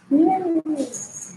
Yes.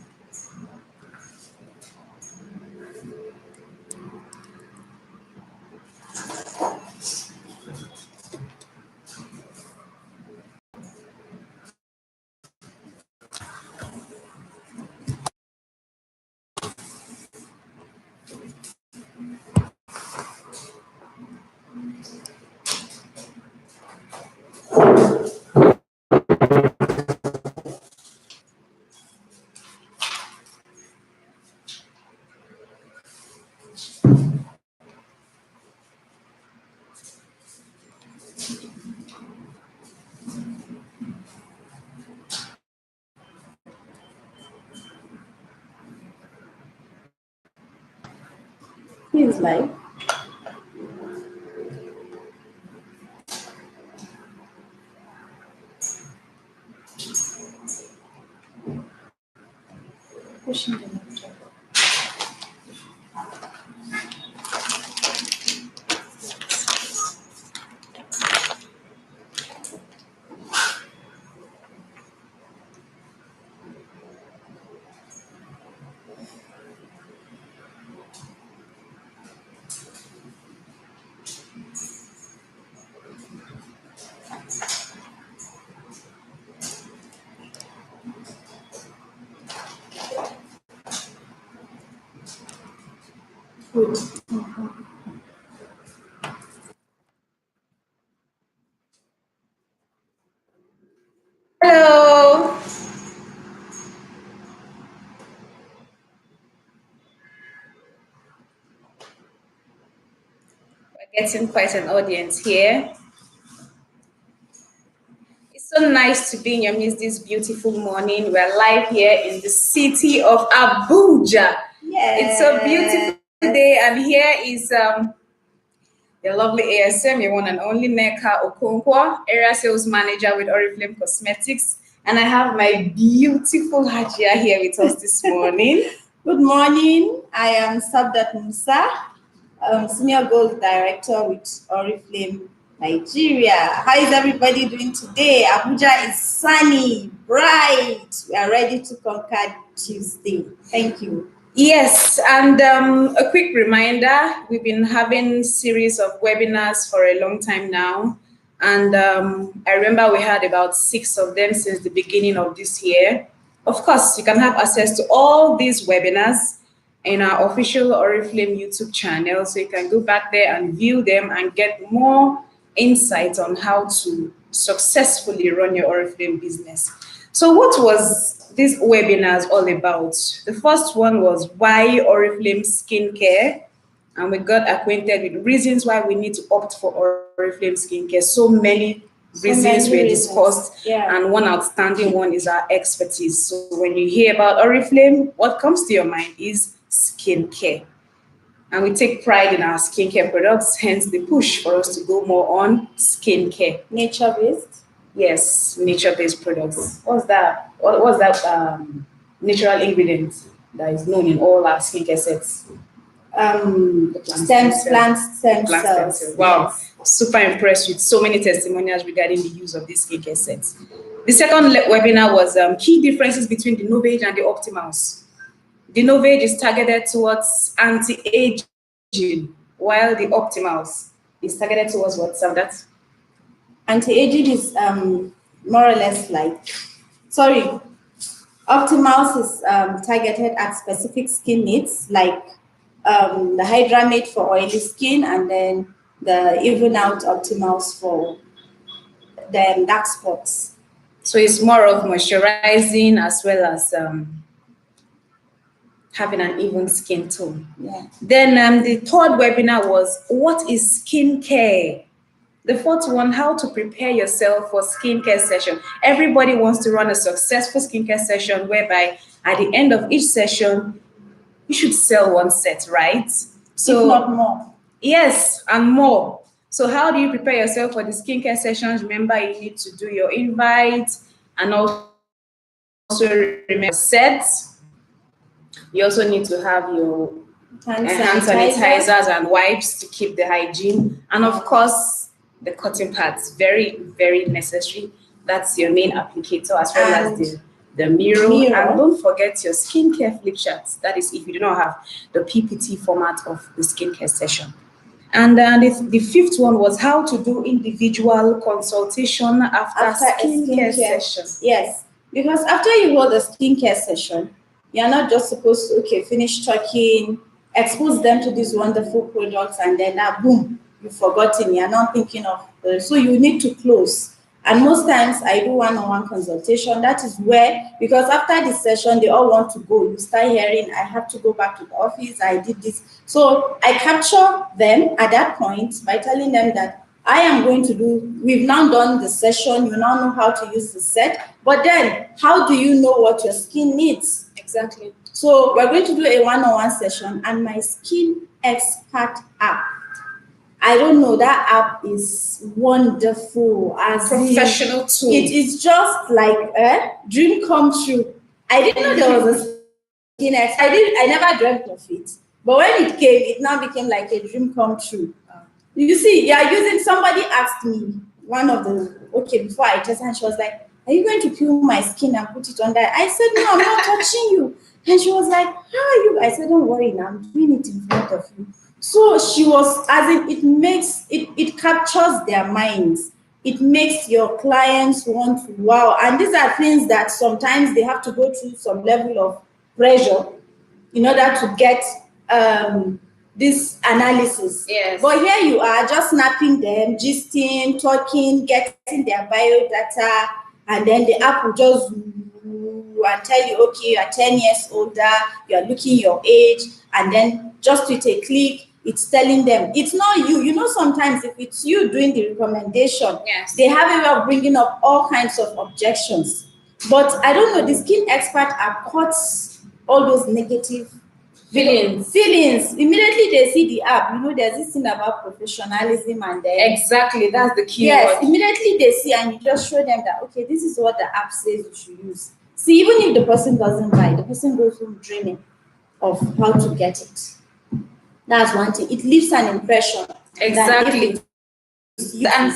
Feels like. Pushing the laptop. Good. Hello. We're getting quite an audience here. It's so nice to be in your midst this beautiful morning. We're live here in the city of Abuja. Yes. It's a beautiful day, and here is your lovely ASM, your one and only Neka Okonkwo, Area Sales Manager with Oriflame Cosmetics. And I have my beautiful Hajia here with us this morning. Good morning. I am Sabdat Musa, Senior Goals Director with Oriflame Nigeria. How is everybody doing today? Abuja is sunny, bright. We are ready to conquer Tuesday. Thank you. Yes, and a quick reminder, we've been having series of webinars for a long time now. And I remember we had about 6 of them since the beginning of this year. Of course, you can have access to all these webinars in our official Oriflame YouTube channel. So you can go back there and view them and get more insight on how to successfully run your Oriflame business. So what was these webinars all about? The first one was why Oriflame skincare, and we got acquainted with reasons why we need to opt for Oriflame skincare. So many reasons were discussed, and one outstanding one is our expertise. So when you hear about Oriflame, what comes to your mind is skincare. And we take pride in our skincare products, hence the push for us to go more on skincare. Nature-based? Yes, nature-based products. What's that? What's that natural ingredient that is known in all our skincare sets? Plant stem cells. Wow, yes. Super impressed with so many testimonials regarding the use of these skincare sets. The second webinar was key differences between the Novage and the Optimals. The Novage is targeted towards anti-aging, while the Optimals is targeted towards what, Savdat? Anti-aging is more or less like, Optimals is targeted at specific skin needs, like the Hydramate for oily skin, and then the Even Out Optimals for the dark spots. So it's more of moisturizing as well as having an even skin tone. Yeah. Then the third webinar was what is skincare? The fourth one, how to prepare yourself for skincare session. Everybody wants to run a successful skincare session whereby at the end of each session, you should sell one set, right? So, if not more. Yes, and more. So how do you prepare yourself for the skincare sessions? Remember, you need to do your invite and also remember sets. You also need to have your hand sanitizers and wipes to keep the hygiene. And of course, the cotton pads, very, very necessary. That's your main applicator as well as the the mirror, and don't forget your skincare flip charts. That is if you do not have the PPT format of the skincare session. And the fifth one was how to do individual consultation after skincare session. Yes, because after you hold a skincare session, you're not just supposed to, finish talking, expose them to these wonderful products, and then boom, you've forgotten. You're not thinking of, so you need to close. And most times I do one-on-one consultation. That is where, because after the session, they all want to go. You start hearing, I have to go back to the office, I did this. So I capture them at that point by telling them that I am going to do, we've now done the session, you now know how to use the set, but then how do you know what your skin needs? Exactly. So we're going to do a one-on-one session, and my Skin Expert app, I don't know, that app is wonderful. As professional tool. It is just like a dream come true. I didn't know there was a Skin Expert. I never dreamt of it. But when it came, it now became like a dream come true. You see, somebody asked me, before I tested, and she was like, are you going to peel my skin and put it on that? I said, no, I'm not touching you. And she was like, how are you? I said, don't worry, now I'm doing it in front of you. So she was, it captures their minds. It makes your clients want to, wow. And these are things that sometimes they have to go through some level of pressure in order to get this analysis. Yes. But here you are, just snapping them, gisting, talking, getting their biodata, and then the app will just and tell you, okay, you are 10 years older, you are looking your age, and then just with a click, it's telling them, it's not you. You know, sometimes if it's you doing the recommendation, yes, they have a way of bringing up all kinds of objections. But I don't know, the Skin Expert app cuts all those negative feelings. Immediately they see the app, there's this thing about professionalism, and then exactly, that's the key yes word. Immediately they see, and you just show them that, okay, this is what the app says you should use. See, even if the person doesn't buy, the person goes home dreaming of how to get it. That's one thing. It leaves an impression. Exactly. And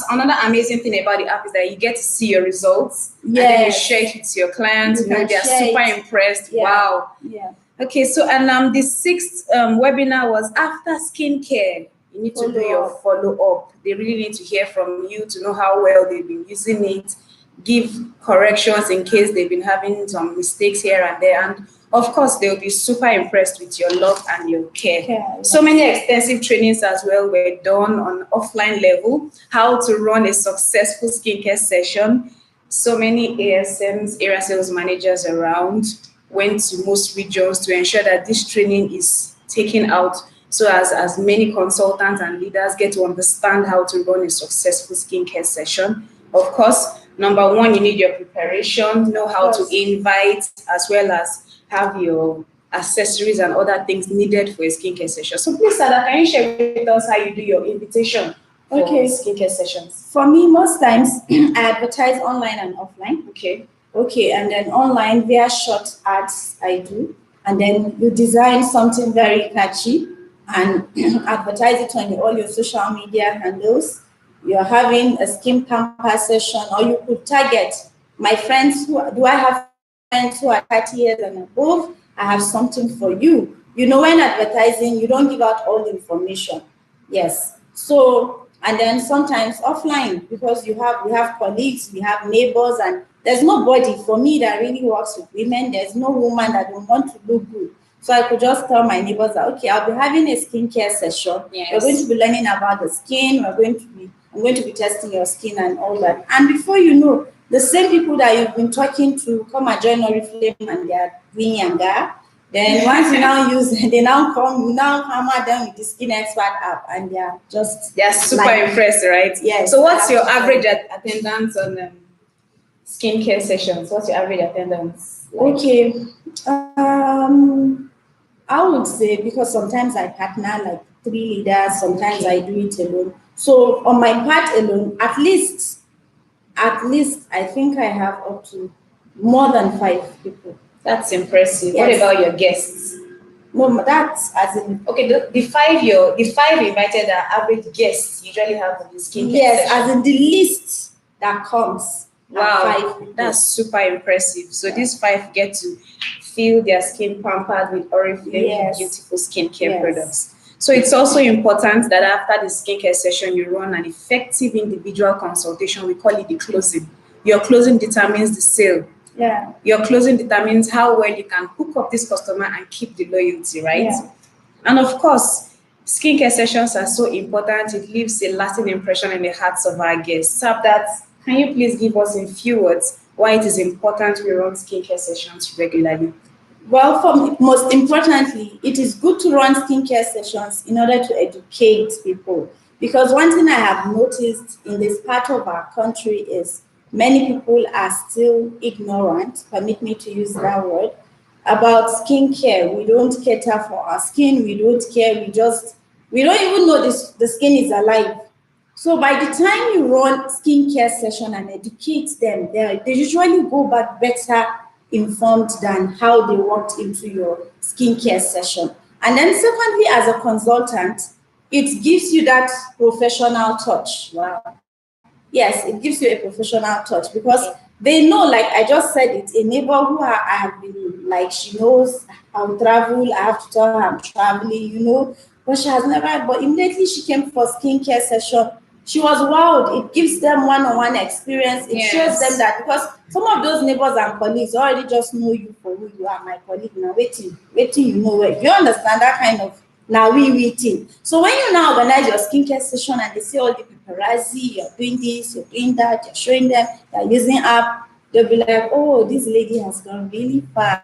another amazing thing about the app is that you get to see your results. Yes. And then you share it with your clients. They're super impressed. Yeah. Wow. Yeah. Okay, so the sixth webinar was after skincare. You need to do your follow-up. They really need to hear from you to know how well they've been using it, give corrections in case they've been having some mistakes here and there. And of course, they'll be super impressed with your love and your care. Yeah. So many extensive trainings as well were done on offline level, how to run a successful skincare session. So many ASMs, area sales managers around, went to most regions to ensure that this training is taken out so as many consultants and leaders get to understand how to run a successful skincare session. Of course, number one, you need your preparation, know how to invite, as well as have your accessories and other things needed for a skincare session. So please, Sada, can you share with us how you do your invitation for skincare sessions? For me, most times, I advertise online and offline. Okay, and then online via short ads I do, and then you design something very catchy and advertise it on all your social media handles. You're having a skin pamper session, or you could target my friends. I have friends who are 30 years and above? I have something for you. When advertising, you don't give out all the information. Yes. So, and then sometimes offline, because we have colleagues, we have neighbors, and there's nobody for me that really works with women. There's no woman that don't want to look good. So I could just tell my neighbors that, okay, I'll be having a skincare session. Yes. We're going to be learning about the skin. I'm going to be testing your skin and all that. And before you know, the same people that you've been talking to come and join Oriflame, and they are doing younger. Then once you now use, they now come, you now hammer them with the Skin Expert app, and they're super impressed, right? Yes. So what's your average attendance on skincare sessions? What's your average attendance like? Okay. I would say, because sometimes I partner like 3 leaders, sometimes I do it alone. So on my part alone, at least I think I have up to more than 5 people. That's impressive. Yes. What about your guests? No, that's as in, okay. The five invited are average guests usually have on the skincare session. As in the list that comes. Wow, that's super impressive. So these 5 get to feel their skin pampered with Oriflame beautiful skincare products. So it's also important that after the skincare session, you run an effective individual consultation. We call it the closing. Your closing determines the sale. Yeah. Your closing determines how well you can hook up this customer and keep the loyalty, right? Yeah. And of course, skincare sessions are so important. It leaves a lasting impression in the hearts of our guests. So that, can you please give us in few words why it is important we run skincare sessions regularly? Well, most importantly, it is good to run skincare sessions in order to educate people. Because one thing I have noticed in this part of our country is many people are still ignorant, permit me to use that word, about skincare. We don't cater for our skin, we don't care, we don't even know the skin is alive. So by the time you run skincare session and educate them, they usually go back better informed than how they walked into your skincare session. And then secondly, as a consultant, it gives you that professional touch. Wow. Yes, it gives you a professional touch because they know, like I just said it, a neighbor who I have been, like, she knows I'll travel, I have to tell her I'm traveling, but she has never, but immediately she came for skincare session, she was wowed. It gives them one-on-one experience. It shows them that, because some of those neighbors and colleagues already just know you for who you are, my colleague. Now, waiting, you know it. You understand that kind of now we waiting. So when you now organize your skincare session and they see all the paparazzi, you're doing this, you're doing that, you're showing them, you're using app, they'll be like, oh, this lady has gone really far.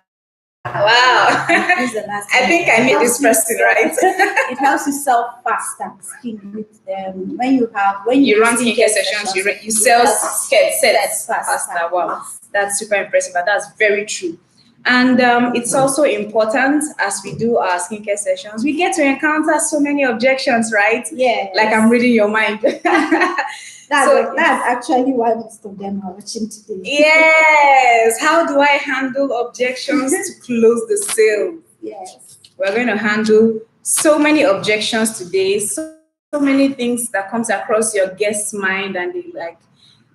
Wow. I think I need this person, right? It helps you sell faster skin with them. When you run skincare sessions, you sell sets faster. Wow, that's super impressive, and that's very true. And it's also important, as we do our skincare sessions, we get to encounter so many objections, right? Yeah. Like I'm reading your mind. That's actually why most of them are watching today. Yes. How do I handle objections to close the sale? Yes. We're going to handle so many objections today, so many things that comes across your guest's mind and they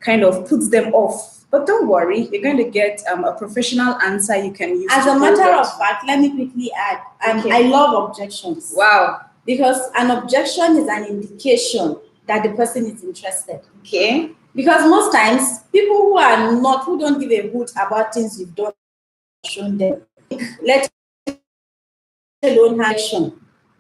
kind of puts them off. But don't worry, you're going to get a professional answer you can use. As a matter of fact, let me quickly add, I love objections. Wow. Because an objection is an indication that the person is interested. Okay. Because most times, people who don't give a hoot about things you've done, shown them, let alone action.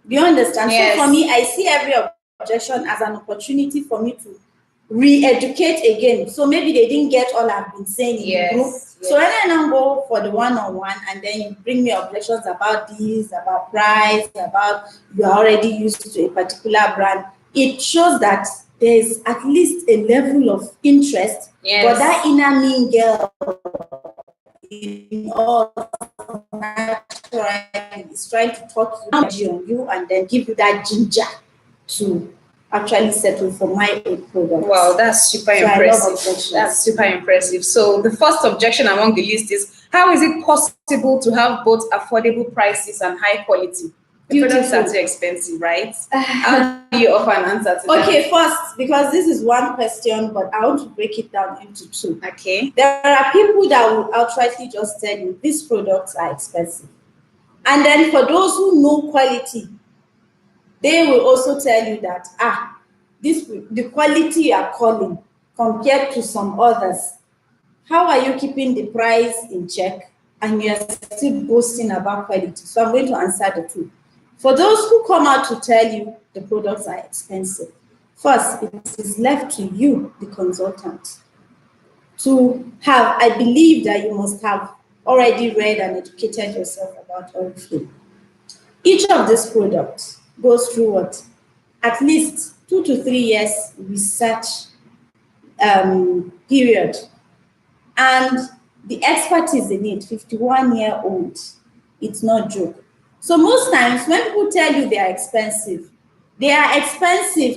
Do you understand? Yes. So for me, I see every objection as an opportunity for me to re-educate again. So maybe they didn't get all I've been saying in the group. Yes. So when I now go for the one-on-one and then you bring me objections about this, about price, about you're already used to a particular brand, it shows that there's at least a level of interest. Yes. But that inner mean girl in all is trying to talk on you and then give you that ginger to actually settle for my own product. Wow, that's super impressive. That's super impressive. So the first objection among the list is, how is it possible to have both affordable prices and high quality? The products are too expensive, right? How do you offer an answer to that? Okay, first, because this is one question, but I want to break it down into two. Okay. There are people that will outrightly just tell you these products are expensive. And then for those who know quality, they will also tell you that, the quality you are calling compared to some others, how are you keeping the price in check and you're still boasting about quality? So I'm going to answer the two. For those who come out to tell you the products are expensive, first, it is left to you, the consultant, to have, I believe that you must have already read and educated yourself about Oriflame. Each of these products goes through what? At least 2 to 3 years research period. And the expertise in it, 51-year-old, it's not joke. So most times when people tell you they are expensive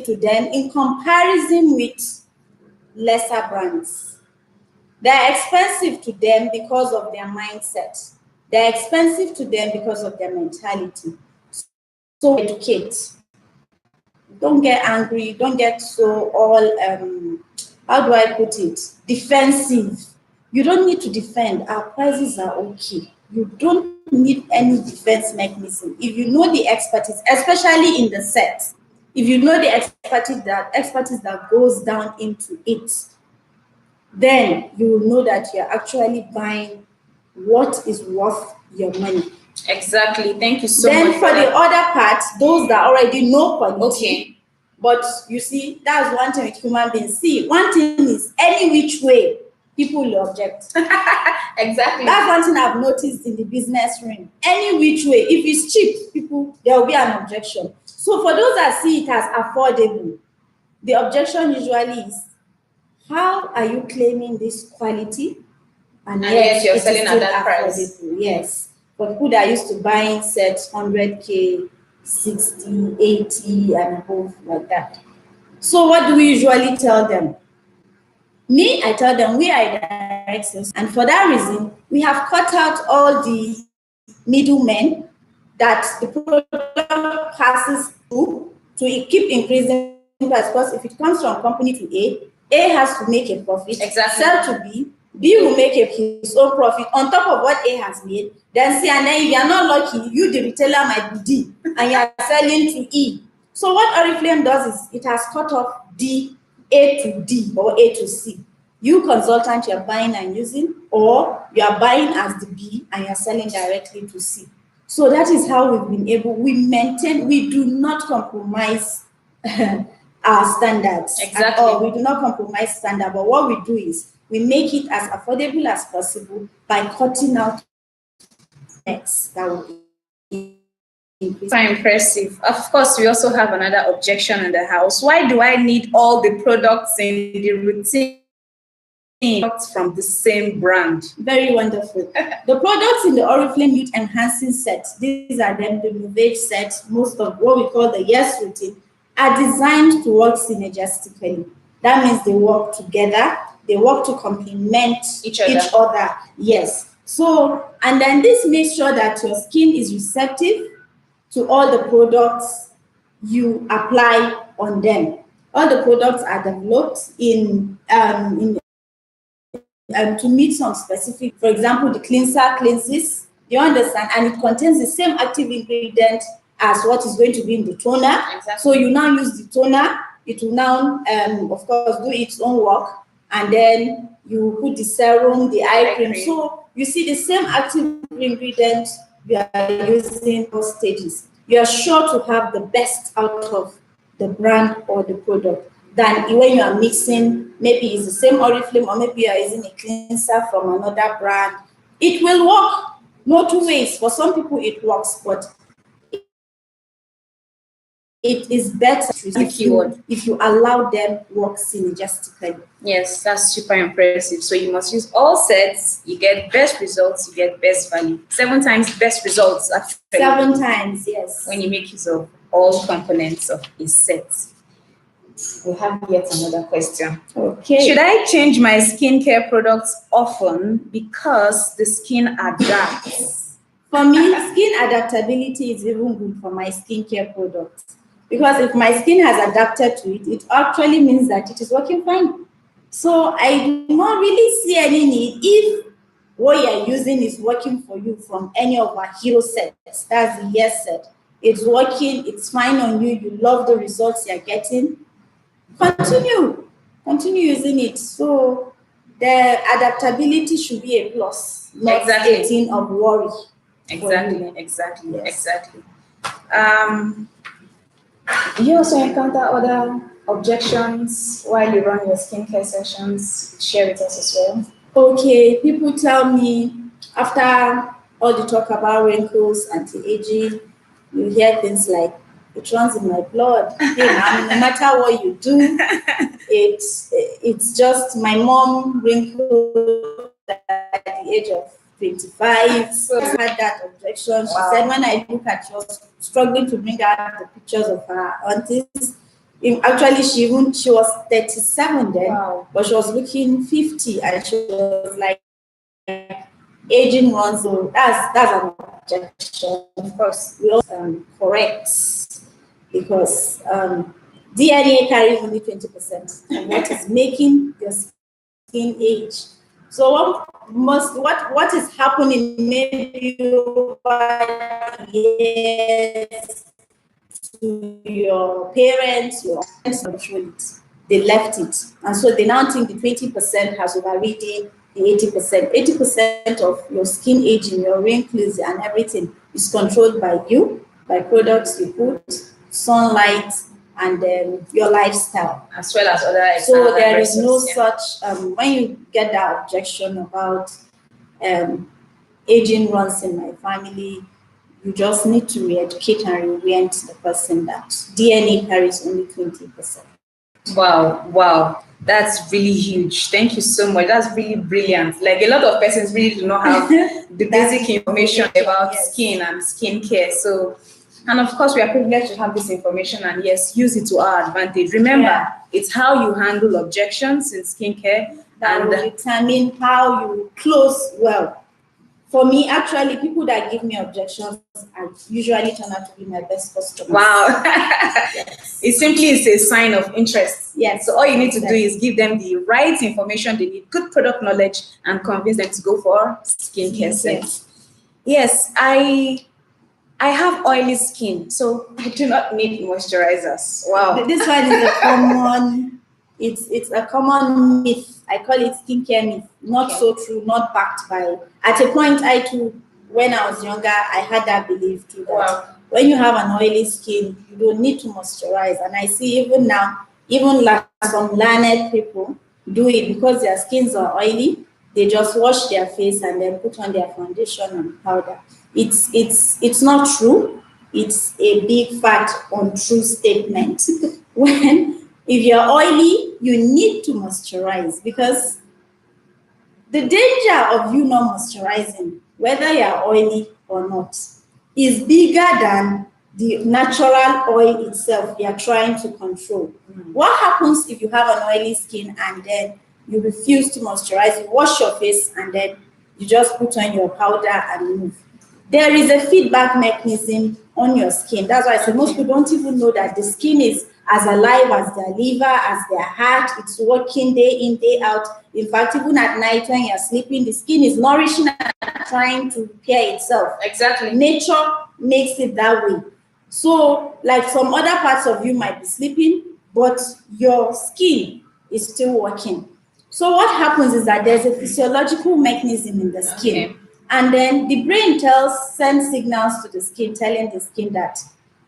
to them in comparison with lesser brands. They are expensive to them because of their mindset. They are expensive to them because of their mentality. So educate. Don't get angry. Don't get so all how do I put it? Defensive. You don't need to defend. Our prices are okay. You don't need any defense mechanism. If you know the expertise, especially in the set, if you know the expertise that goes down into it, then you will know that you're actually buying what is worth your money. Exactly. Thank you so Then much. for the other part, those that already know quality. Okay. But you see, that's one thing with human beings. See, one thing is any which way people will object. Exactly. That's one thing I've noticed in the business ring. Any which way, if it's cheap, people there will be an objection. So for those that see it as affordable, the objection usually is, how are you claiming this quality and yet you're it is selling at still that price? affordable? Yes. For people that are used to buying sets 100K, 60, 80 and above like that. So what do we usually tell them? Me, I tell them we are direct sales, and for that reason, we have cut out all the middlemen that the product passes to keep increasing price. Because if it comes from company to A has to make a profit, Exactly. sell to B will make his own profit on top of what A has made. Then C, and then if you are not lucky, you the retailer might be D, and you are selling to E. So what Oriflame does is it has cut off A to D or A to C. You consultant, you are buying and using, or you are buying as the B and you are selling directly to C. So that is how we've been able, we maintain, we do not compromise our standards. Exactly. At all. We do not compromise standard, but what we do is we make it as affordable as possible by cutting out X that will increase. Quite impressive. Of course, we also have another objection in the house. Why do I need all the products in the routine from the same brand? Very wonderful. The products in the Oriflame Youth Enhancing Set, these are them, the Novage set, most of what we call the Yes routine, are designed to work synergistically. That means they work together, they work to complement each other. Yes. So, and then this makes sure that your skin is receptive to all the products you apply on them. All the products are developed to meet some specific, for example, the cleanser cleanses, you understand, and it contains the same active ingredient as what is going to be in the toner. Exactly. So you now use the toner, it will now, of course, do its own work, and then you put the serum, the eye cream. So you see the same active ingredient you are using for stages. You are sure to have the best out of the brand or the product than when you are mixing, maybe it's the same Oriflame or maybe you are using a cleanser from another brand. It will work, no two ways. For some people it works, but it is better if you allow them work synergistically. Yes, that's super impressive. So you must use all sets, you get best results, you get best value. 7 times best results, actually. 7 times, yes. When you make use of all components of a set. We have yet another question. Okay. Should I change my skincare products often because the skin adapts? For me, skin adaptability is even good for my skincare products. Because if my skin has adapted to it, it actually means that it is working fine. So I do not really see any need if what you're using is working for you from any of our hero sets. That's the Yes set. It's working, it's fine on you, you love the results you're getting. Continue using it. So the adaptability should be a plus, not a thing of worry. Exactly. You also encounter other objections while you run your skincare sessions? Share with us as well. Okay, people tell me after all the talk about wrinkles, anti-aging, you hear things like, it runs in my blood. Hey, man, no matter what you do, it's just my mom wrinkled at the age of 25. So I had that objection. She said when I look at, she was struggling to bring out the pictures of her aunties. Actually, she was 37 then, but she was looking 50, and she was like, aging runs. So that's an objection. Of course, we also correct, because DNA carries only 20% of what is making your skin age. So what is happening maybe over years to your parents, your parents control it. They left it. And so they now think the 20% has overridden the 80%. 80% of your skin aging, your wrinkles and everything is controlled by you, by products you put, sunlight, and your lifestyle. As well as other external So there is no aggressors, such, when you get that objection about aging runs in my family, you just need to re-educate and reorient the person that DNA carries only 20%. Wow, wow. That's really huge. Thank you so much. That's really brilliant. Like a lot of persons really do not have the basic information about skin and skincare. So, and of course, we are privileged to have this information and yes, use it to our advantage. Remember, it's how you handle objections in skincare that will determine how you close well. For me, actually, people that give me objections I usually turn out to be my best customers. Wow. Yes. It simply is a sign of interest. Yes. So all you need to do is give them the right information they need, good product knowledge, and convince them to go for skincare sets. Yes, I have oily skin, so I do not need moisturizers. Wow. This one is a common, it's a common myth. I call it skincare myth. Not so true, not backed by. At a point, I too, when I was younger, I had that belief too that when you have an oily skin, you don't need to moisturize. And I see even now, even like some learned people do it because their skins are oily. They just wash their face and then put on their foundation and powder. It's not true. It's a big fat untrue statement. When if you're oily, you need to moisturize because the danger of you not moisturizing, whether you're oily or not, is bigger than the natural oil itself you're trying to control. What happens if you have an oily skin and then you refuse to moisturize, you wash your face and then you just put on your powder and move? There is a feedback mechanism on your skin. That's why I say most people don't even know that the skin is as alive as their liver, as their heart. It's working day in, day out. In fact, even at night when you're sleeping, the skin is nourishing and trying to repair itself. Exactly. Nature makes it that way. So, like some other parts of you might be sleeping, but your skin is still working. So what happens is that there's a physiological mechanism in the skin. Okay. And then the brain sends signals to the skin, telling the skin that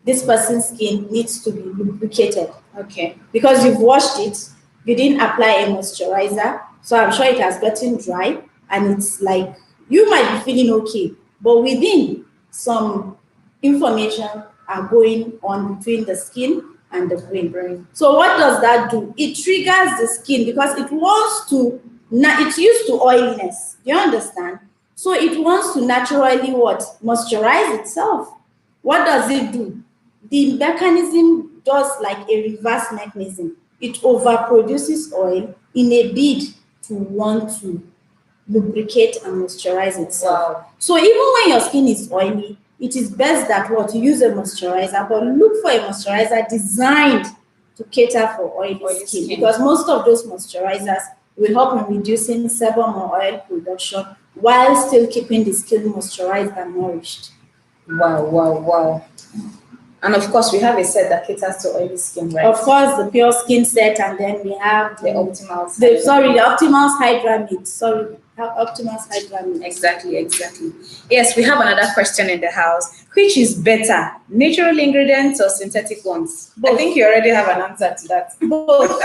this person's skin needs to be lubricated. Okay. Because you've washed it, you didn't apply a moisturizer, so I'm sure it has gotten dry, and it's like, you might be feeling okay, but within some information are going on between the skin and the brain. So what does that do? It triggers the skin because it wants to, it's used to oiliness. Do you understand? So it wants to naturally what? Moisturize itself. What does it do? The mechanism does like a reverse mechanism. It overproduces oil in a bid to want to lubricate and moisturize itself. Wow. So even when your skin is oily, it is best that what you use a moisturizer, but look for a moisturizer designed to cater for oily skin, because most of those moisturizers will help in reducing sebum or oil production while still keeping the skin moisturized and nourished. Wow, wow, wow. And of course, we have a set that caters to oily skin, right? Of course, the pure skin set, and then we have the Optimals. The Optimals Hydramid. Optimals Hydramid. Exactly, exactly. Yes, we have another question in the house. Which is better, natural ingredients or synthetic ones? Both. I think you already have an answer to that. Both.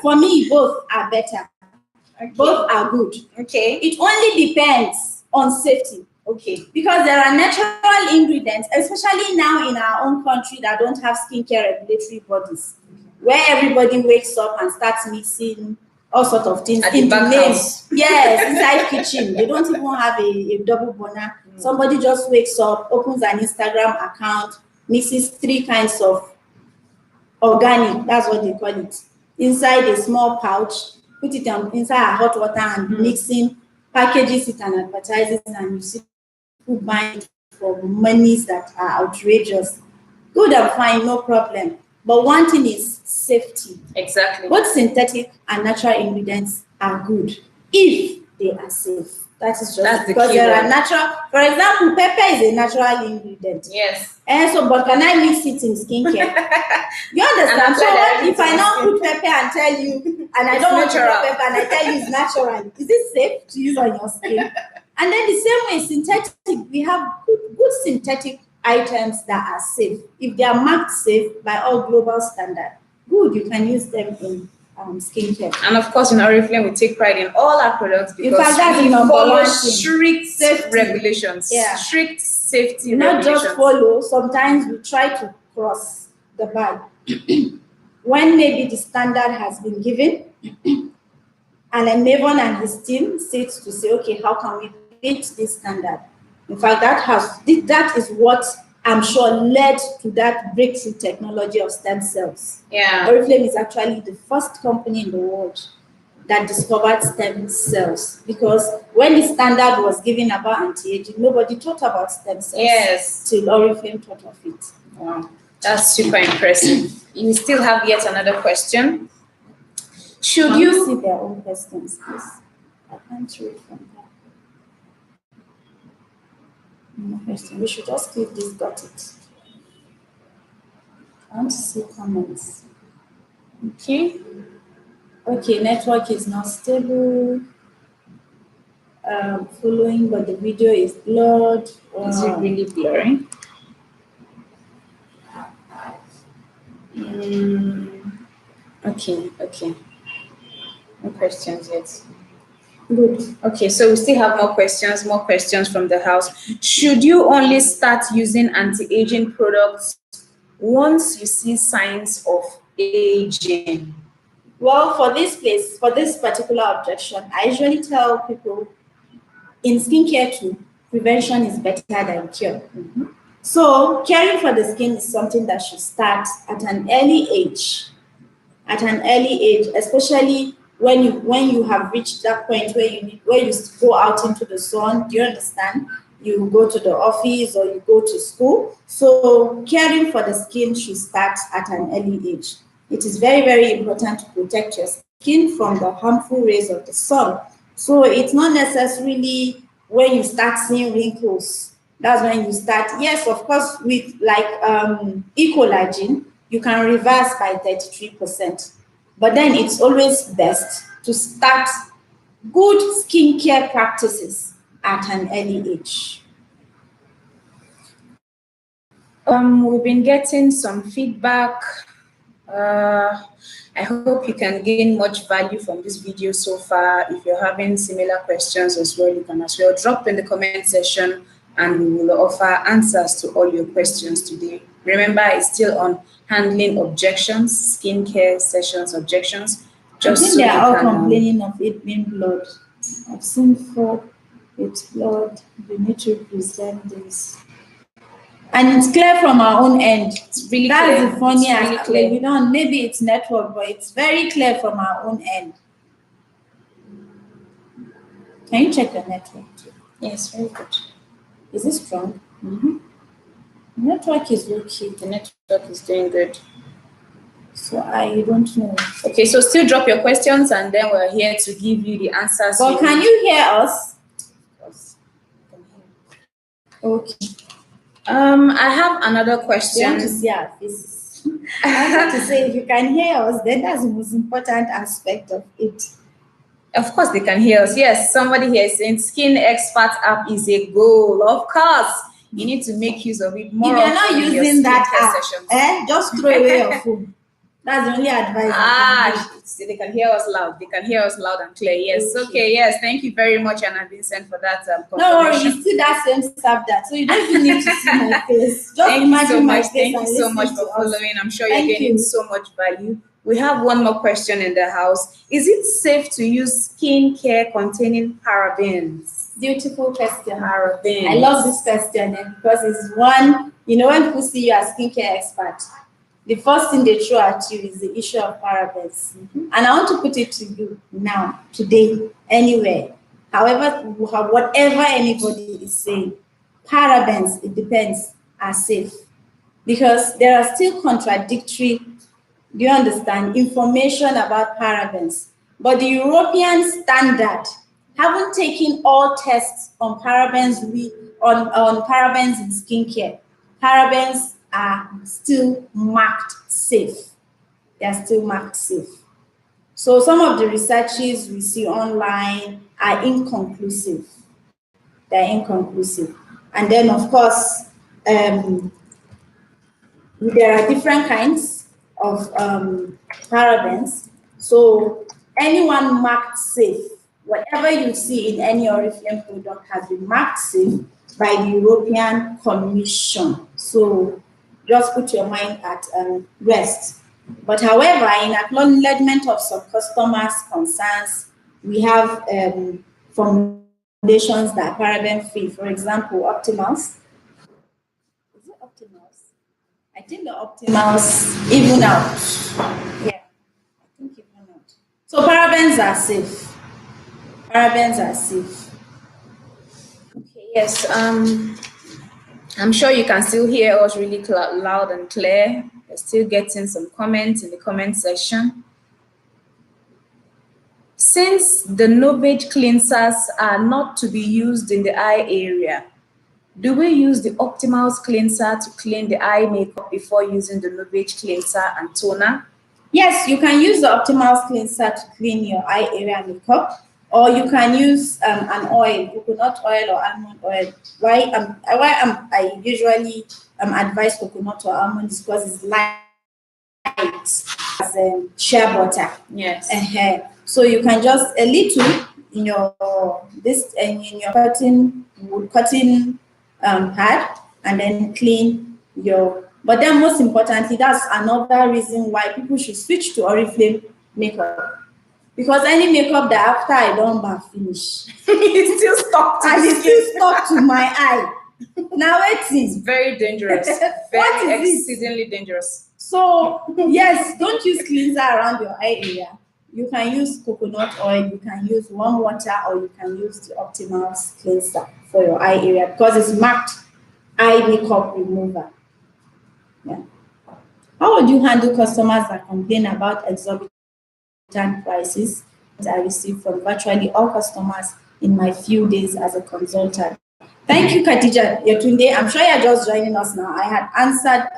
For me, both are better. Okay. Both are good. Okay. It only depends on safety. Okay. Because there are natural ingredients, especially now in our own country, that don't have skincare regulatory bodies, where everybody wakes up and starts mixing all sorts of things in the names. Yes, inside kitchen. They don't even have a double burner. Somebody just wakes up, opens an Instagram account, mixes 3 kinds of organic, that's what they call it, inside a small pouch, put it inside a hot water and mixing, packages it and advertises, and you see people buying for monies that are outrageous. Good and fine, no problem. But one thing is safety. Exactly. Both synthetic and natural ingredients are good if they are safe. That is just because there are natural. For example, pepper is a natural ingredient. Yes. And so, but can I mix it in skincare? You understand? So if I now put pepper and tell you, and I don't want to put pepper and I tell you it's natural, is it safe to use on your skin? And then the same way, synthetic, we have good synthetic items that are safe. If they are marked safe by all global standard, good, you can use them in skincare. And of course, in Oriflame, we take pride in all our products because we follow strict safety regulations. Yeah. Strict safety Not regulations. Just follow, sometimes we try to cross the bar. When maybe the standard has been given, and then Mavon and his team sits to say, okay, how can we beat this standard? In fact, that is what I'm sure led to that breakthrough technology of stem cells. Yeah. Oriflame is actually the first company in the world that discovered stem cells, because when the standard was given about anti-aging, nobody thought about stem cells. Yes. Till Oriflame thought of it. Wow, that's super impressive. You still have yet another question. Should you see their own questions, please? I can't read from that. No question. We should just click this, got it. I want to see comments. Okay. Okay, network is not stable. Following, but the video is blurred. Is it really blurry? Okay. No questions yet. Good. Okay, so we still have more questions from the house. Should you only start using anti-aging products once you see signs of aging? Well, for this particular objection, I usually tell people in skincare too, prevention is better than cure. Mm-hmm. So caring for the skin is something that should start at an early age. At an early age, especially when you have reached that point where you go out into the sun. Do you understand? You go to the office or you go to school. So caring for the skin should start at an early age. It is very, very important to protect your skin from the harmful rays of the sun. So it's not necessarily when you start seeing wrinkles. That's when you start. Yes, of course, with like E-collagen, you can reverse by 33%. But then it's always best to start good skincare practices at an early age. We've been getting some feedback. I hope you can gain much value from this video so far. If you're having similar questions as well, you can as well drop in the comment section and we will offer answers to all your questions today. Remember, it's still on handling objections, skincare sessions, objections. Just I think they are all complaining of it being blood. I've seen 4, it's blood. We need to present this. And it's clear from our own end. It's really That's clear. The funny aspect. Really we don't, maybe it's network, but it's very clear from our own end. Can you check the network too? Yes, very good. Is it strong? Mm-hmm. The network is okay. The network is doing good. So I don't know. Okay, so still drop your questions and then we're here to give you the answers. But can you hear us? Okay. I have another question. You want to see our faces. I have to say, if you can hear us, then that's the most important aspect of it. Of course, they can hear us. Yes, somebody here is saying Skin Expert app is a goal. Of course, you need to make use of it more. If you're not using that app, just throw away your phone. That's the only advice. They can hear us loud. They can hear us loud and clear. Yes. Okay. Yes. Thank you very much, Anna Vincent, for that. No worry, it's still that same stuff that. So you don't even need to see my face. Just imagine my face. Thank you so much for following. I'm sure you're getting so much value. We have one more question in the house. Is it safe to use skincare containing parabens? Beautiful question. Parabens. I love this question because it's one, when people see you as skincare expert, the first thing they throw at you is the issue of parabens. Mm-hmm. And I want to put it to you now, today, anywhere. However, whatever anybody is saying, parabens, it depends, are safe. Because there are still contradictory Do you understand? Information about parabens. But the European standard haven't taken all tests on parabens on parabens in skincare. Parabens are still marked safe. They are still marked safe. So some of the researches we see online are inconclusive. They're inconclusive. And then, of course, there are different kinds of parabens. So anyone marked safe, whatever you see in any Oriflame product has been marked safe by the European Commission. So just put your mind at rest. But however, in acknowledgement of some customers' concerns, we have formulations that are paraben free. For example, Optimals. Is it Optimals? I think the Optimals even out. Yeah, I think even out. So parabens are safe. Parabens are safe. Okay, yes. I'm sure you can still hear us really loud and clear. We're still getting some comments in the comment section. Since the Novage cleansers are not to be used in the eye area, do we use the Optimals cleanser to clean the eye makeup before using the Novage cleanser and toner? Yes, you can use the Optimals cleanser to clean your eye area makeup, or you can use an oil, coconut oil or almond oil. I usually advise coconut or almond is because it's light as shea butter. Yes. So you can just a little in your cutting pad, and then clean your. But then most importantly, that's another reason why people should switch to Oriflame makeup. Because any makeup that after I don't bath finish, it's still stuck to and it's still stuck to my eye. Now it is very dangerous. Very exceedingly dangerous. So yes, don't use cleanser around your eye area. You can use coconut oil, you can use warm water, or you can use the Optimals cleanser for your eye area because it's marked eye makeup remover. Yeah. How would you handle customers that complain about exorbitant prices that I receive from virtually all customers in my few days as a consultant? Thank you, Khadija Yetunde. I'm sure you're just joining us now. I had answered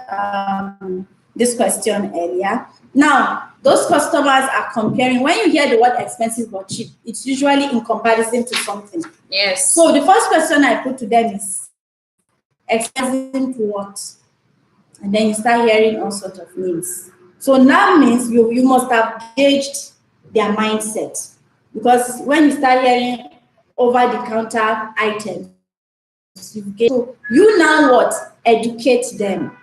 this question earlier. Now, those customers are comparing. When you hear the word expensive but cheap, it's usually in comparison to something. Yes. So the first question I put to them is, expensive to what? And then you start hearing all sorts of names. So now means you must have gauged their mindset. Because when you start hearing over-the-counter items, so you now what? Educate them.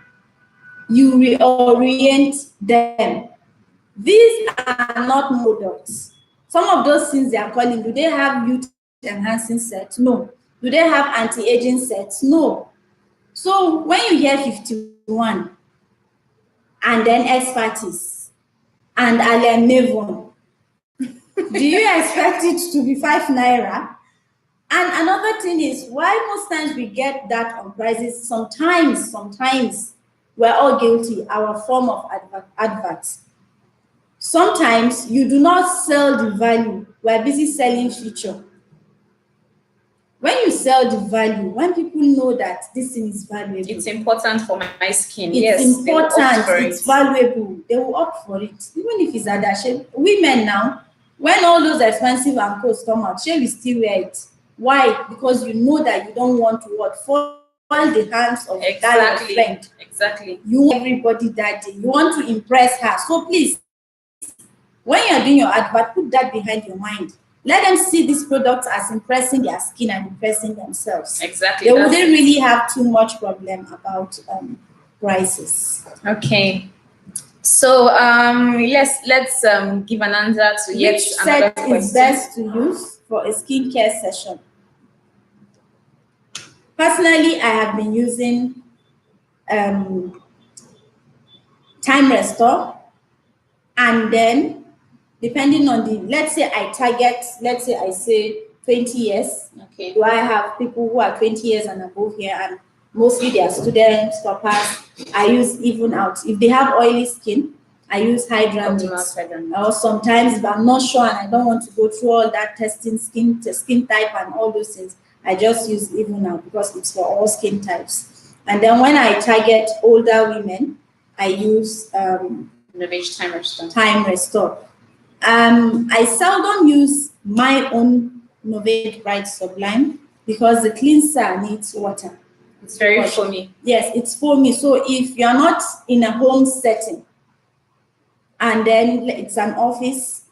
You reorient them. These are not products. Some of those things they are calling, do they have youth enhancing sets? No. Do they have anti-aging sets? No. So when you hear 51 and then expertise and Alemnevon, do you expect it to be 5 naira? And another thing is why most times we get that on prices. Sometimes we're all guilty, our form of adverts. Sometimes you do not sell the value, we're busy selling feature. When you sell the value, when people know that this thing is valuable, it's important for my skin. It's important, it's valuable, they will opt for it. Even if it's at that shape. Women now, when all those expensive and coats come out, shall we still wear it? Why? Because you know that you don't want to fall the hands of that friend. Exactly. You want everybody that day. You want to impress her. So please, when you're doing your advert, put that behind your mind. Let them see these products as impressing their skin and impressing themselves. Exactly. They wouldn't really have too much problem about prices. Okay. So let's give an answer to yet another question. Which set is best to use for a skincare session? Personally, I have been using Time Restore, and then depending on the, let's say I say 20 years. Okay. Do I have people who are 20 years and above here, and mostly they are students, toppers? I use even out. If they have oily skin, I use Hydra Optimal Mix. Hydra Mix. Or sometimes if I'm not sure and I don't want to go through all that testing skin type and all those things, I just use Even Out because it's for all skin types. And then when I target older women, I use Novage Time Restore. Time Restore. I seldom use my own Novage Bright Sublime because the cleanser needs water. It's very foamy. Yes, it's foamy. So if you're not in a home setting and then it's an office,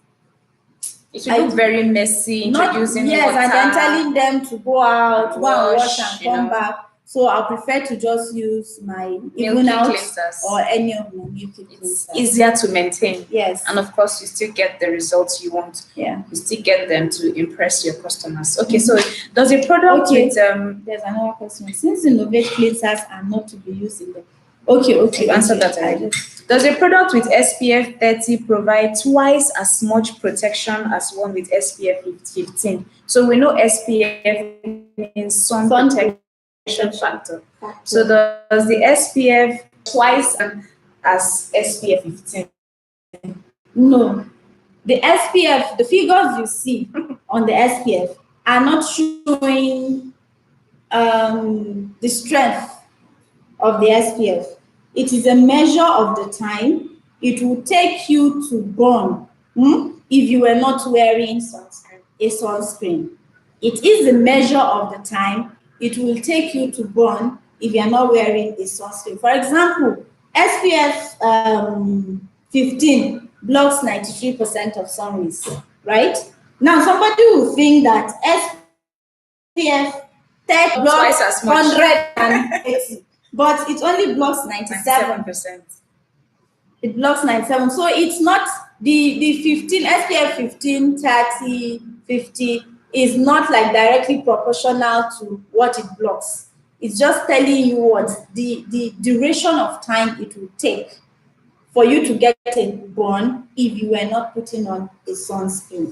it will look very messy, introducing yes, water. and then telling them to go out, go and wash and come back. So I prefer to just use my Even Out cleansers or any of my milky cleansers. It's easier to maintain. Yes. And of course, you still get the results you want. Yeah. You still get them to impress your customers. Okay, so does a product with there's another question. Since the Novage cleansers are not to be used in the Okay. Answer that already. Does a product with SPF 30 provide twice as much protection as one with SPF 15? So we know SPF means sun protection factor. So does the SPF twice as SPF 15? No. The SPF, the figures you see on the SPF are not showing the strength of the SPF. It is a measure of the time it will take you to burn if you were not wearing a sunscreen. It is a measure of the time it will take you to burn if you are not wearing a sunscreen. For example, SPF 15 blocks 93% of sun rays, right? Now, somebody will think that SPF 30 blocks 180. But it only blocks 97%. It blocks 97. So it's not the 15, SPF 15, 30, 50 is not like directly proportional to what it blocks. It's just telling you what the duration of time it will take for you to get a burn if you were not putting on a sunscreen.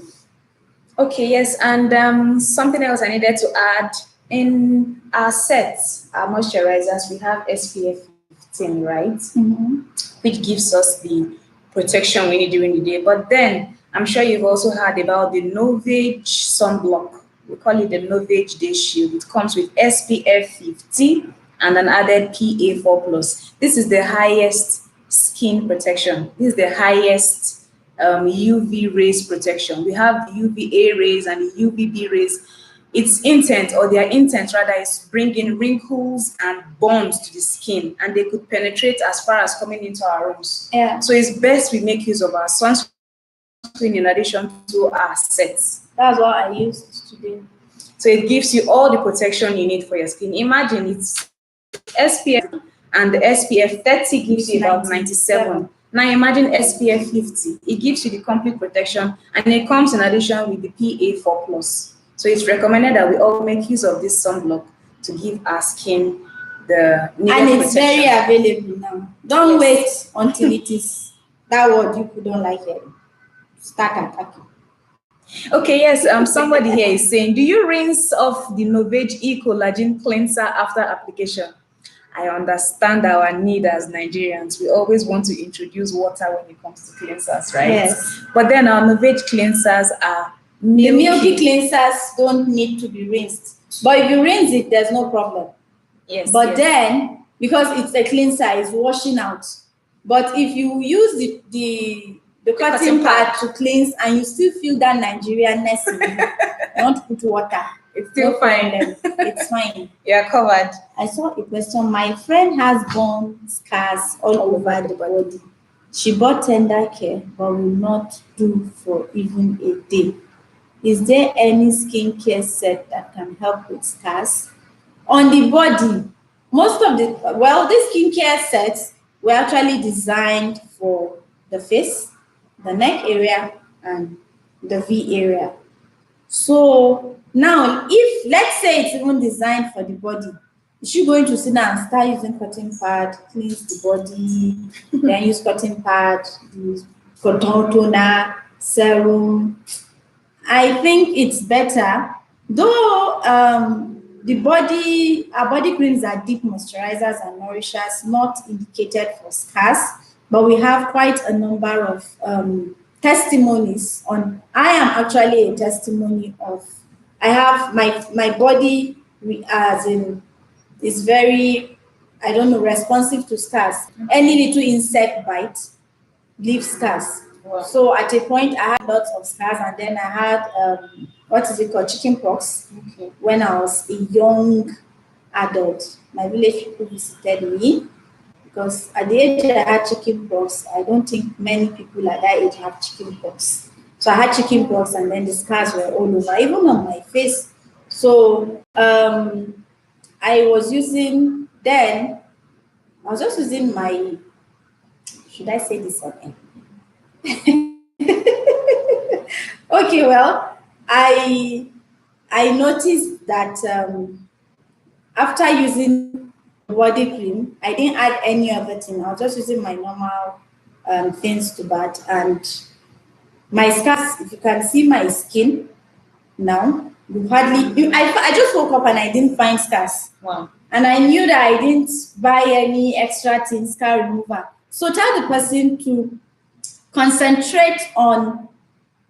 Okay, yes, and something else I needed to add. In our sets, our moisturizers, we have SPF 15, right? Which gives us the protection we need during the day. But then, I'm sure you've also heard about the Novage sunblock. We call it the Novage Day Shield. It comes with SPF 50 and an added PA4+. This is the highest skin protection. This is the highest UV rays protection. We have the UVA rays and the UVB rays. Its intent, or their intent rather, is bringing wrinkles and burns to the skin, and they could penetrate as far as coming into our rooms. Yeah. So it's best we make use of our sunscreen in addition to our sets. That's what I used to do. So it gives you all the protection you need for your skin. Imagine it's SPF, and the SPF 30 gives you about 97. Now imagine SPF 50. It gives you the complete protection, and it comes in addition with the PA4+. So it's recommended that we all make use of this sunblock to give our skin the needed protection. And it's very available now. Don't wait until it is that word you don't like it. Start attacking. Okay, yes. Somebody here is saying, do you rinse off the Novage E-Collagen cleanser after application? I understand our need as Nigerians. We always want to introduce water when it comes to cleansers, right? Yes. But then our Novage cleansers are milky. The milky cleansers don't need to be rinsed. But if you rinse it, there's no problem. Yes. But then, because it's a cleanser, it's washing out. But if you use the cotton pad to cleanse and you still feel that Nigerianness in you, don't put water. It's still fine. It's fine. You're covered. I saw a question. My friend has burn scars all over the body. She bought tender care, but will not do for even a day. Is there any skincare set that can help with scars on the body? Most of the skincare sets were actually designed for the face, the neck area, and the V area. So now, if let's say it's even designed for the body, is she going to sit down and start using cotton pad, cleanse the body, then use cotton pad, use cotton toner, serum? I think it's better, though our body creams are deep moisturizers and nourishers, not indicated for scars. but we have quite a number of testimonies on. I am actually a testimony of. I have my body as in is very, I don't know, responsive to scars. Any little insect bite leaves scars. Wow. So at a point, I had lots of scars, and then I had what is it called, chicken pox. Okay. When I was a young adult, my village people visited me because at the age I had chicken pox. I don't think many people at that age have chicken pox. So I had chicken pox, and then the scars were all over, even on my face. So I was just using my, should I say this on air? Okay, well, I noticed that after using body cream, I didn't add any other thing. I was just using my normal things to bath, and my scars, if you can see my skin now, I just woke up and I didn't find scars. Wow. And I knew that I didn't buy any extra thing, scar remover. So tell the person to concentrate on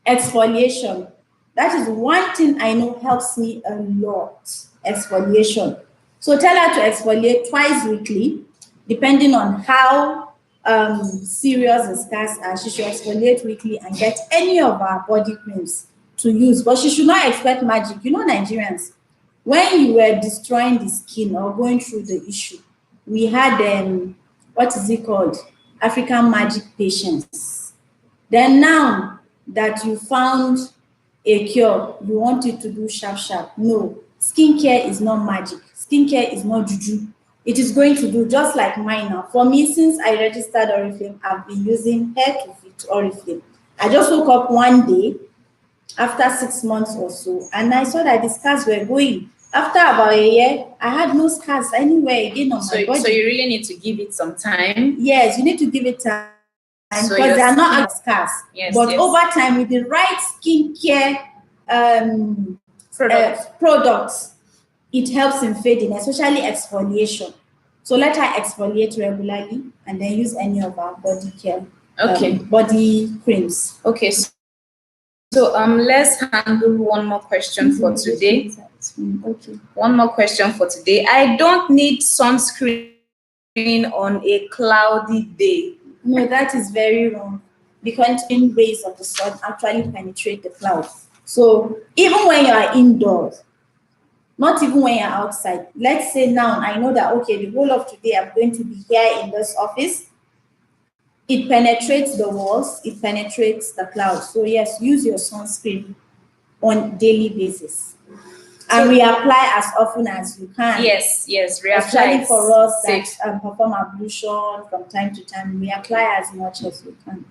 exfoliation. That is one thing I know helps me a lot, exfoliation. So tell her to exfoliate twice weekly, depending on how serious the scars are. She should exfoliate weekly and get any of our body creams to use. But she should not expect magic. You know, Nigerians, when you were destroying the skin or going through the issue, we had what is it called? African magic patients. Then now that you found a cure, you want it to do sharp, sharp. No, skincare is not magic. Skincare is not juju. It is going to do just like mine now. For me, since I registered Oriflame, I've been using hair to fit Oriflame. I just woke up one day after 6 months or so, and I saw that the scars were going. After about a year, I had no scars anywhere again on my body. So you really need to give it some time. Yes, you need to give it time, because they are not as scars. Yes, but yes, over time, with the right skincare products, it helps in fading, especially exfoliation. So let her exfoliate regularly and then use any of our body care, body creams. Okay, so let's handle one more question for today. Okay. One more question for today. I don't need sunscreen on a cloudy day. No, that is very wrong, because rays of the sun actually penetrate the clouds. So even when you are indoors, not even when you're outside. Let's say now I know that, okay, the whole of today I'm going to be here in this office. It penetrates the walls, it penetrates the clouds. So yes, use your sunscreen on daily basis. And reapply as often as you can. Yes, reapply. Especially for us that perform ablution from time to time, reapply as much as we can.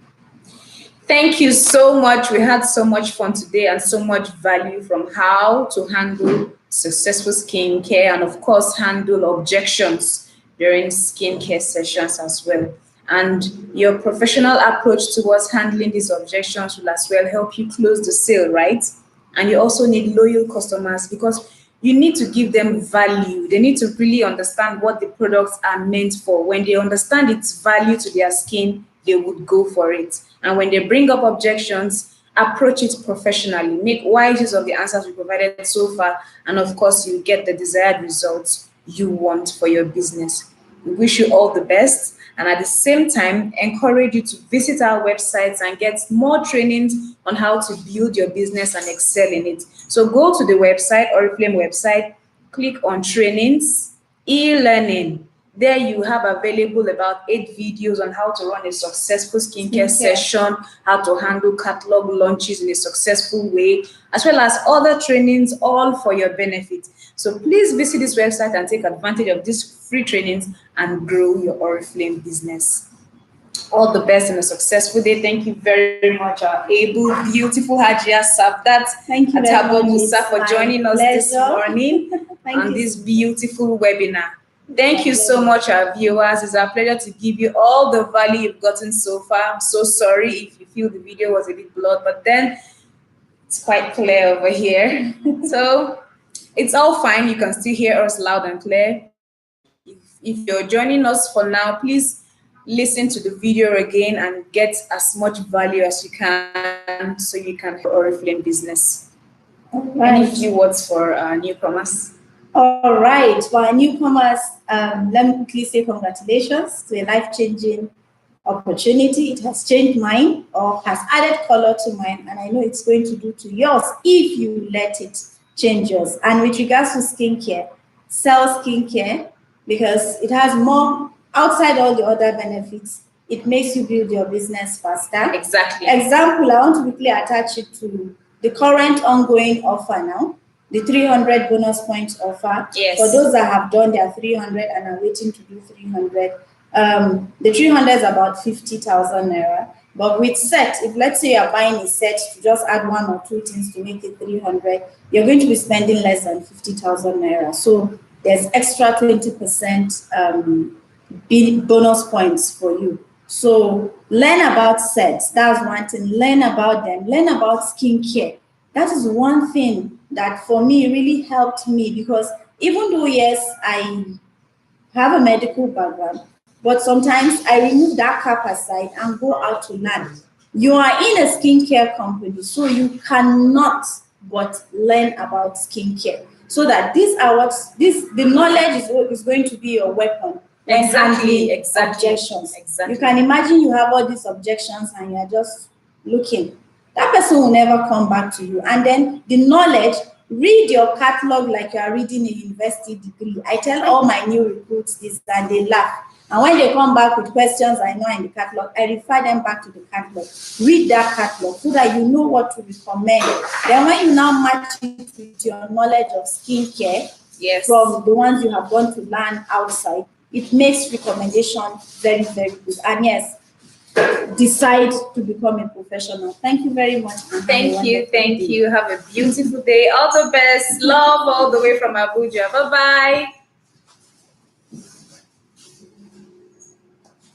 Thank you so much. We had so much fun today and so much value from how to handle successful skincare and, of course, handle objections during skincare sessions as well. And your professional approach towards handling these objections will as well help you close the sale, right? And you also need loyal customers, because you need to give them value. They need to really understand what the products are meant for. When they understand its value to their skin, they would go for it. And when they bring up objections, approach it professionally. Make wise use of the answers we provided so far. And of course, you get the desired results you want for your business. We wish you all the best. And at the same time, encourage you to visit our websites and get more trainings on how to build your business and excel in it. So go to the website, Oriflame website, click on trainings, e-learning. There you have available about 8 videos on how to run a successful skincare session, how to handle catalog launches in a successful way, as well as other trainings, all for your benefit. So please visit this website and take advantage of these free trainings and grow your Oriflame business. All the best and a successful day. Thank you very much, our able, beautiful Hajia Sabdat. Thank you Atabo Musa for joining us this morning on this beautiful webinar. Thank you so much, our viewers. It's our pleasure to give you all the value you've gotten so far. I'm so sorry if you feel the video was a bit blurred, but then it's quite clear over here. So it's all fine. You can still hear us loud and clear. If you're joining us for now, please listen to the video again and get as much value as you can so you can have Oriflame business. Right. Any few words for newcomers? All right. For our newcomers, let me quickly say congratulations to a life-changing opportunity. It has changed mine or has added color to mine, and I know it's going to do to yours if you let it change yours. And with regards to skincare, sell skincare because it has more outside all the other benefits. It makes you build your business faster. Exactly. Example, I want to quickly attach it to the current ongoing offer now, the 300 bonus points offer. Yes. For those that have done their 300 and are waiting to do 300, the 300 is about 50,000 naira. But with set, if let's say you're buying a set to just add one or two things to make it 300, you're going to be spending less than 50,000 naira. So there's extra 20% bonus points for you. So learn about sets. That's one thing. Learn about them. Learn about skincare. That is one thing that for me really helped me, because even though, yes, I have a medical background, but sometimes I remove that cap aside and go out to learn. You are in a skincare company, so you cannot but learn about skincare. So that these are what the knowledge is going to be your weapon. Exactly. Objections. Exactly. You can imagine you have all these objections and you're just looking. That person will never come back to you. And then the knowledge, read your catalog like you are reading a university degree. I tell all my new recruits this and they laugh. And when they come back with questions I know in the catalog, I refer them back to the catalog. Read that catalog so that you know what to recommend. Then when you now match it with your knowledge of skincare, yes, from the ones you have gone to learn outside, it makes recommendation very, very good. And yes, decide to become a professional. Thank you very much. Thank you. Have a beautiful day. All the best. Love all the way from Abuja. Bye-bye.